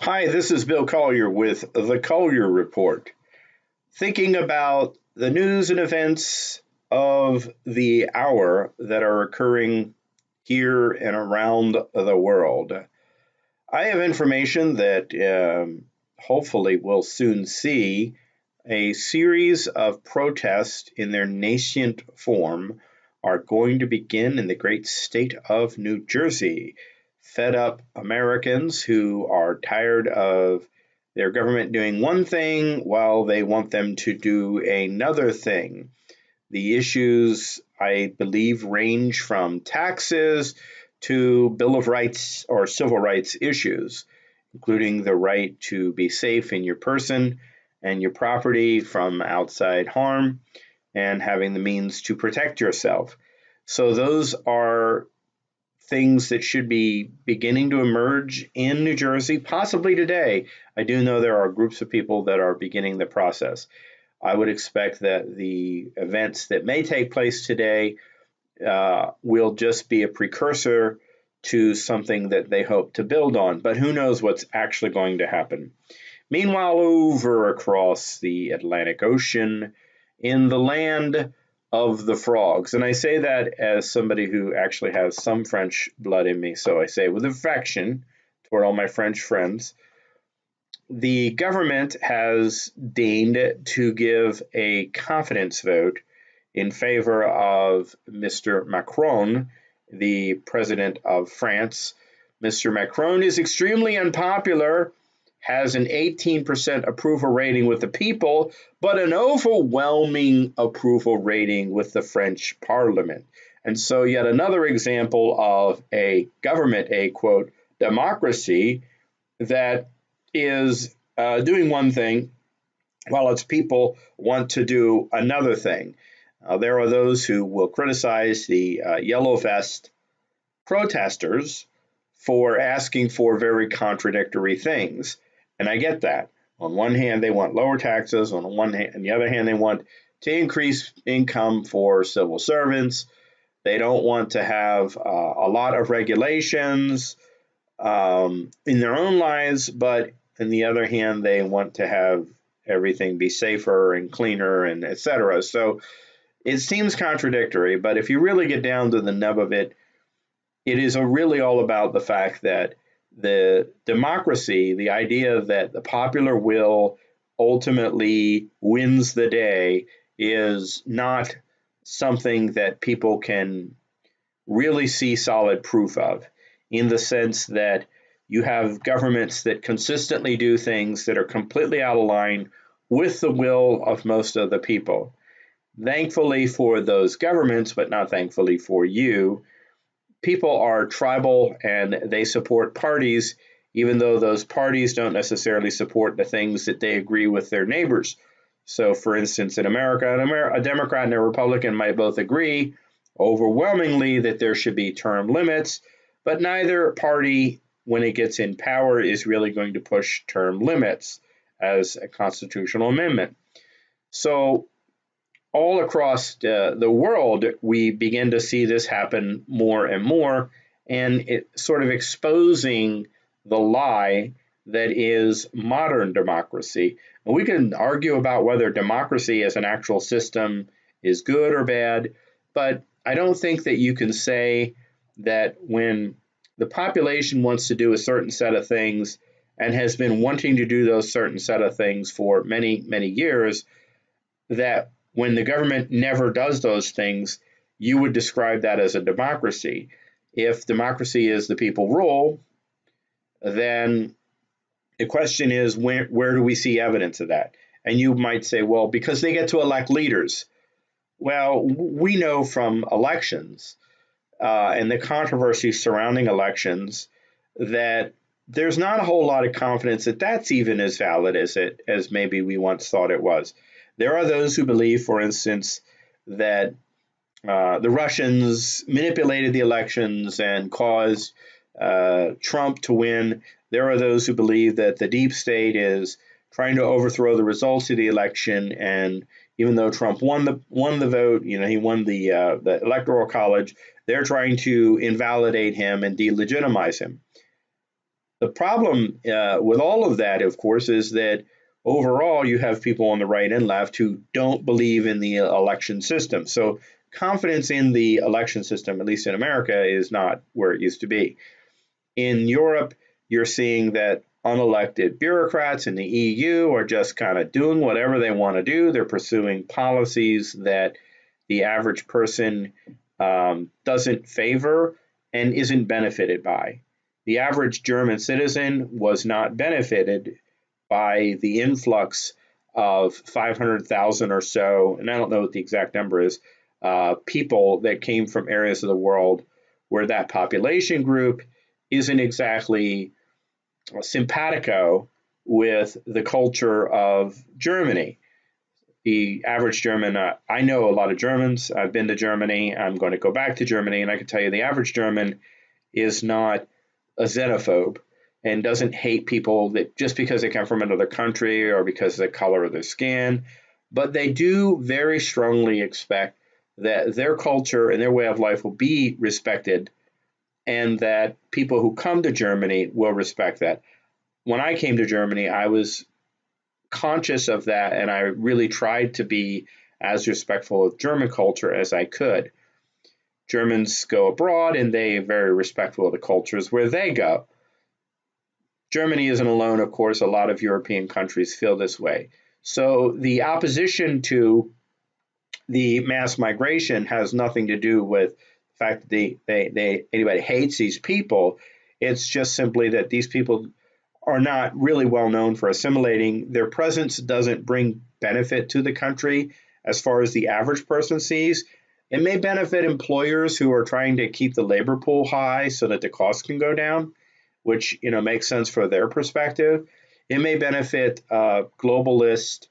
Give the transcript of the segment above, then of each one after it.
Hi, this is Bill Collier with the Collier Report. Thinking about the news and events of the hour that are occurring here and around the world. I have information that hopefully we'll soon see a series of protests in their nascent form are going to begin in the great state of New Jersey. Fed up Americans who are tired of their government doing one thing while they want them to do another thing. The issues, I believe, range from taxes to Bill of Rights or civil rights issues, including the right to be safe in your person and your property from outside harm and having the means to protect yourself. So, those are things that should be beginning to emerge in New Jersey, possibly today. I do know there are groups of people that are beginning the process. I would expect that the events that may take place today will just be a precursor to something that they hope to build on, but who knows what's actually going to happen. Meanwhile, over across the Atlantic Ocean, in the land of the frogs, and I say that as somebody who actually has some French blood in me, so I say with affection toward all my French friends, the government has deigned to give a confidence vote in favor of Mr. Macron, the president of France. Mr. Macron is extremely unpopular, has an 18% approval rating with the people, but an overwhelming approval rating with the French parliament. And so, yet another example of a government, a quote, democracy that is doing one thing while its people want to do another thing. There are those who will criticize the yellow vest protesters for asking for very contradictory things. And I get that. On one hand, they want lower taxes. On the other hand, they want to increase income for civil servants. They don't want to have a lot of regulations in their own lives, but on the other hand, they want to have everything be safer and cleaner and etc. So it seems contradictory, but if you really get down to the nub of it, it is really all about the fact that the democracy, the idea that the popular will ultimately wins the day, is not something that people can really see solid proof of, in the sense that you have governments that consistently do things that are completely out of line with the will of most of the people. Thankfully for those governments, but not thankfully for you, people are tribal and they support parties, even though those parties don't necessarily support the things that they agree with their neighbors. So, for instance, in America, a Democrat and a Republican might both agree overwhelmingly that there should be term limits, but neither party, when it gets in power, is really going to push term limits as a constitutional amendment. So, all across the world, we begin to see this happen more and more, and it sort of exposing the lie that is modern democracy. And we can argue about whether democracy as an actual system is good or bad, but I don't think that you can say that when the population wants to do a certain set of things and has been wanting to do those certain set of things for many, many years, that when the government never does those things, you would describe that as a democracy. If democracy is the people rule, then the question is, where do we see evidence of that? And you might say, well, because they get to elect leaders. Well, we know from elections and the controversy surrounding elections that there's not a whole lot of confidence that that's even as valid as maybe we once thought it was. There are those who believe, for instance, that the Russians manipulated the elections and caused Trump to win. There are those who believe that the deep state is trying to overthrow the results of the election, and even though Trump won the vote, he won the electoral college, they're trying to invalidate him and delegitimize him. The problem with all of that, of course, is that overall you have people on the right and left who don't believe in the election system. So confidence in the election system, at least in America, is not where it used to be. In Europe, you're seeing that unelected bureaucrats in the EU are just kind of doing whatever they want to do. They're pursuing policies that the average person doesn't favor and isn't benefited by. The average German citizen was not benefited by the influx of 500,000 or so, and I don't know what the exact number is, people that came from areas of the world where that population group isn't exactly simpatico with the culture of Germany. The average German, I know a lot of Germans. I've been to Germany. I'm going to go back to Germany, and I can tell you the average German is not a xenophobe and doesn't hate people that just because they come from another country or because of the color of their skin, but they do very strongly expect that their culture and their way of life will be respected and that people who come to Germany will respect that. When I came to Germany, I was conscious of that and I really tried to be as respectful of German culture as I could. Germans go abroad and they are very respectful of the cultures where they go. Germany isn't alone, of course. A lot of European countries feel this way. So the opposition to the mass migration has nothing to do with the fact that anybody hates these people. It's just simply that these people are not really well known for assimilating. Their presence doesn't bring benefit to the country as far as the average person sees. It may benefit employers who are trying to keep the labor pool high so that the costs can go down, which makes sense for their perspective. It may benefit globalist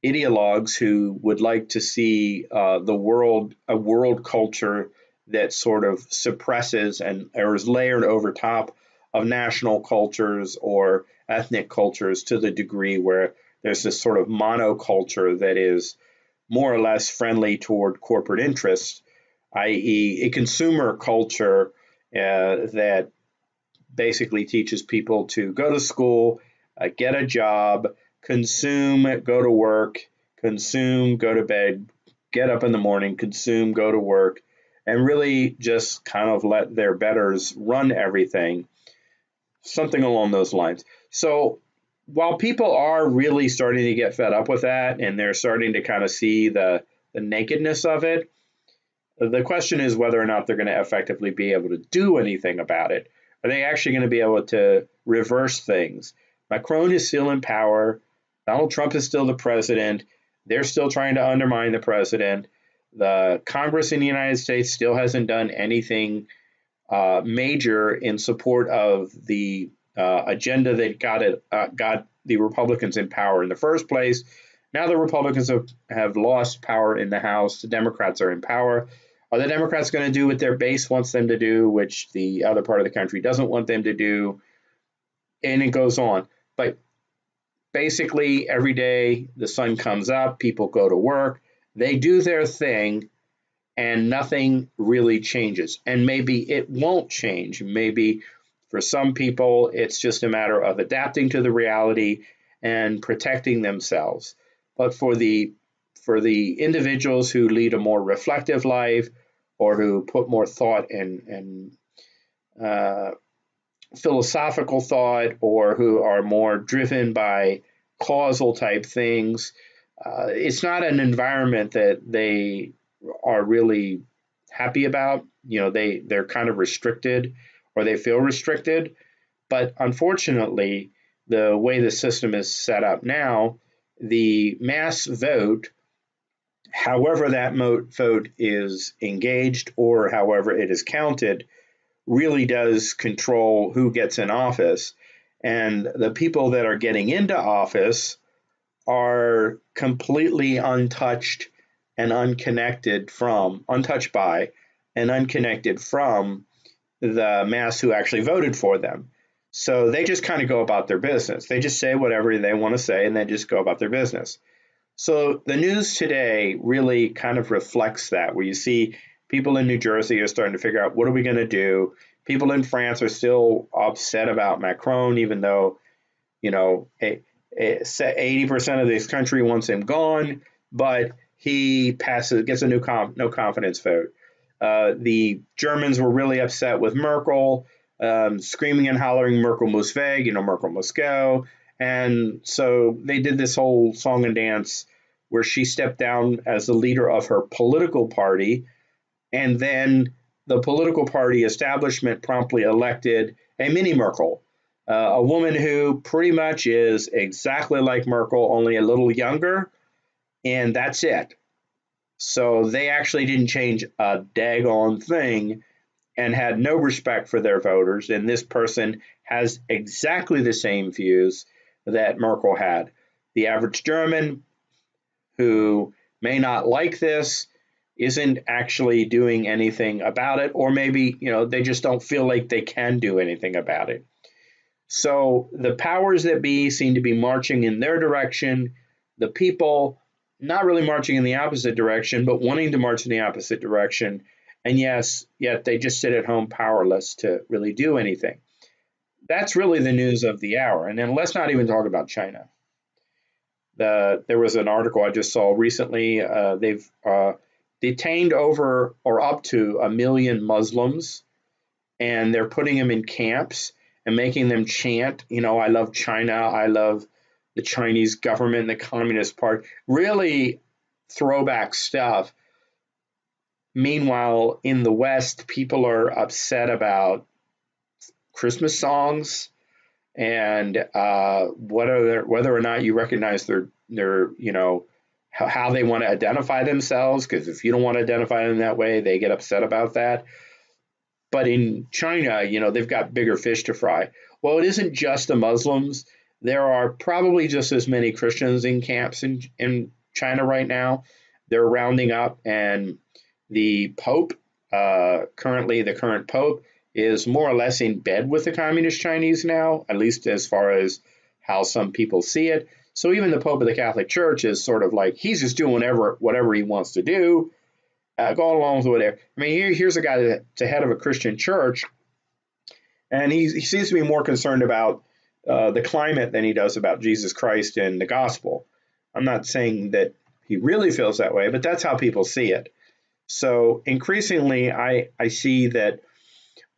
ideologues who would like to see a world culture that sort of suppresses and or is layered over top of national cultures or ethnic cultures to the degree where there's this sort of monoculture that is more or less friendly toward corporate interests, i.e., a consumer culture that basically teaches people to go to school, get a job, consume, go to work, consume, go to bed, get up in the morning, consume, go to work, and really just kind of let their betters run everything, something along those lines. So while people are really starting to get fed up with that and they're starting to kind of see the nakedness of it, the question is whether or not they're going to effectively be able to do anything about it. Are they actually going to be able to reverse things? Macron is still in power. Donald Trump is still the president. They're still trying to undermine the president. The Congress in the United States still hasn't done anything major in support of the agenda that got the Republicans in power in the first place. Now the Republicans have lost power in the House. The Democrats are in power. Are the Democrats going to do what their base wants them to do, which the other part of the country doesn't want them to do? And it goes on. But basically, every day the sun comes up, people go to work, they do their thing, and nothing really changes. And maybe it won't change. Maybe for some people, it's just a matter of adapting to the reality and protecting themselves. But for the individuals who lead a more reflective life or who put more thought and philosophical thought or who are more driven by causal type things, it's not an environment that they are really happy about. They're kind of restricted or they feel restricted. But unfortunately, the way the system is set up now, the mass vote, however that vote is engaged or however it is counted, really does control who gets in office. And the people that are getting into office are completely untouched and unconnected untouched by and unconnected from the mass who actually voted for them. So they just kind of go about their business. They just say whatever they want to say and then just go about their business. So the news today really kind of reflects that, where you see people in New Jersey are starting to figure out, what are we going to do? People in France are still upset about Macron, even though, 80% of this country wants him gone, but he gets a no confidence vote. The Germans were really upset with Merkel, screaming and hollering Merkel muss weg, Merkel must go. And so they did this whole song and dance where she stepped down as the leader of her political party. And then the political party establishment promptly elected a mini Merkel, a woman who pretty much is exactly like Merkel, only a little younger. And that's it. So they actually didn't change a daggone thing and had no respect for their voters. And this person has exactly the same views that Merkel had. The average German who may not like this isn't actually doing anything about it, or maybe, they just don't feel like they can do anything about it. So the powers that be seem to be marching in their direction. The people not really marching in the opposite direction, but wanting to march in the opposite direction. And yes, yet they just sit at home powerless to really do anything. That's really the news of the hour. And then let's not even talk about China. There was an article I just saw recently. They've detained over or up to 1 million Muslims, and they're putting them in camps and making them chant, I love China, I love the Chinese government, the Communist Party, really throwback stuff. Meanwhile, in the West, people are upset about Christmas songs and whether or not you recognize their how they want to identify themselves, because if you don't want to identify them that way, they get upset about that. But in China, they've got bigger fish to fry. Well, it isn't just the Muslims. There are probably just as many Christians in camps in China right now. They're rounding up, and the Pope, currently the current Pope, is more or less in bed with the Communist Chinese now, at least as far as how some people see it. So even the Pope of the Catholic Church is sort of like, he's just doing whatever he wants to do, going along with whatever. I mean, here's a guy that's the head of a Christian church, and he seems to be more concerned about the climate than he does about Jesus Christ and the gospel. I'm not saying that he really feels that way, but that's how people see it. So increasingly, I see that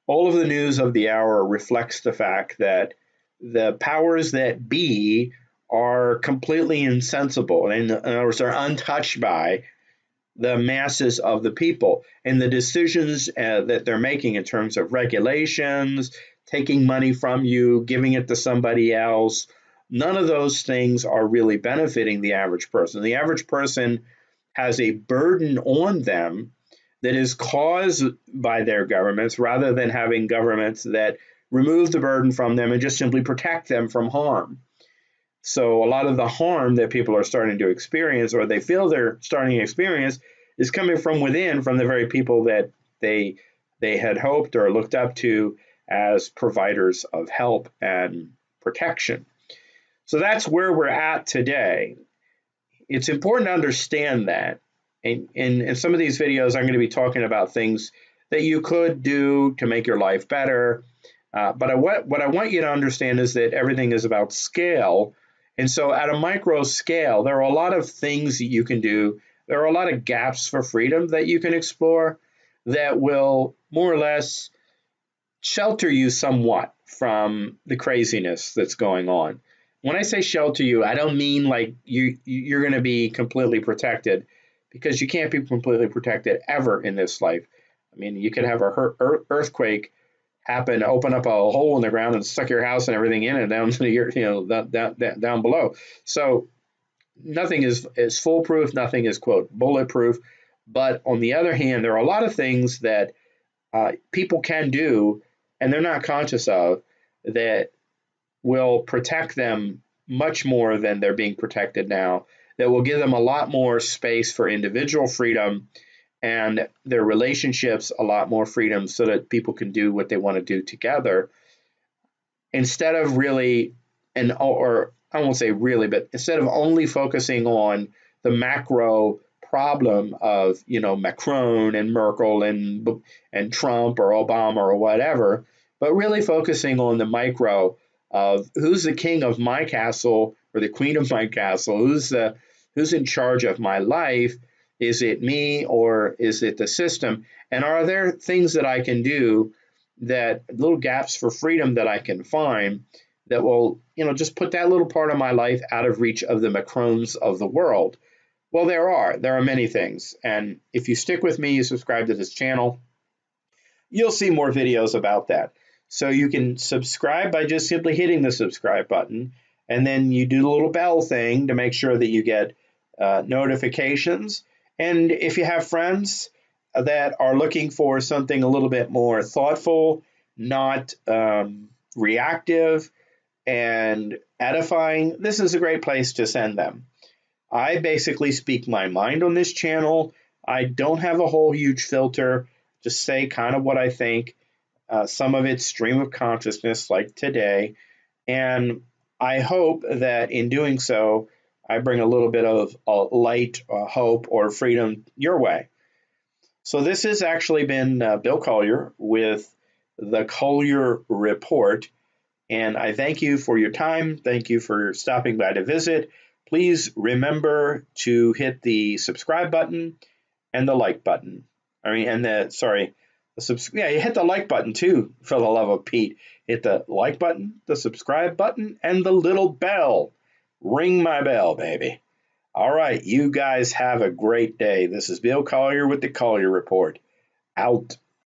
all of the news of the hour reflects the fact that the powers that be are completely insensible. In other words, they're untouched by the masses of the people and the decisions that they're making in terms of regulations, taking money from you, giving it to somebody else. None of those things are really benefiting the average person. The average person has a burden on them that is caused by their governments, rather than having governments that remove the burden from them and just simply protect them from harm. So a lot of the harm that people are starting to experience, or they feel they're starting to experience, is coming from within, from the very people that they had hoped or looked up to as providers of help and protection. So that's where we're at today. It's important to understand that. And in some of these videos, I'm going to be talking about things that you could do to make your life better. But what I want you to understand is that everything is about scale. And so at a micro scale, there are a lot of things that you can do. There are a lot of gaps for freedom that you can explore that will more or less shelter you somewhat from the craziness that's going on. When I say shelter you, I don't mean like you're going to be completely protected, because you can't be completely protected ever in this life. I mean, you could have a earthquake happen, open up a hole in the ground and suck your house and everything in and down to the down below. So nothing is foolproof. Nothing is, quote, bulletproof. But on the other hand, there are a lot of things that people can do and they're not conscious of that will protect them much more than they're being protected now, that will give them a lot more space for individual freedom and their relationships a lot more freedom, so that people can do what they want to do together, instead of really, or I won't say really, but instead of only focusing on the macro problem of, Macron and Merkel and Trump or Obama or whatever, but really focusing on the micro of who's the king of my castle or the queen of my castle, who's in charge of my life. Is it me or is it the system? And are there things that I can do, that little gaps for freedom that I can find, that will, just put that little part of my life out of reach of the Macrons of the world? Well, there are many things. And if you stick with me, you subscribe to this channel, you'll see more videos about that. So you can subscribe by just simply hitting the subscribe button, and then you do the little bell thing to make sure that you get notifications. And if you have friends that are looking for something a little bit more thoughtful, not reactive, and edifying, this is a great place to send them. I basically speak my mind on this channel. I don't have a whole huge filter, just say kind of what I think. Some of it's stream of consciousness, like today. And I hope that in doing so, I bring a little bit of light, hope, or freedom your way. So this has actually been Bill Collier with the Collier Report. And I thank you for your time. Thank you for stopping by to visit. Please remember to hit the subscribe button and the like button. You hit the like button too, for the love of Pete. Hit the like button, the subscribe button, and the little bell. Ring my bell, baby. All right, you guys have a great day. This is Bill Collier with the Collier Report. Out.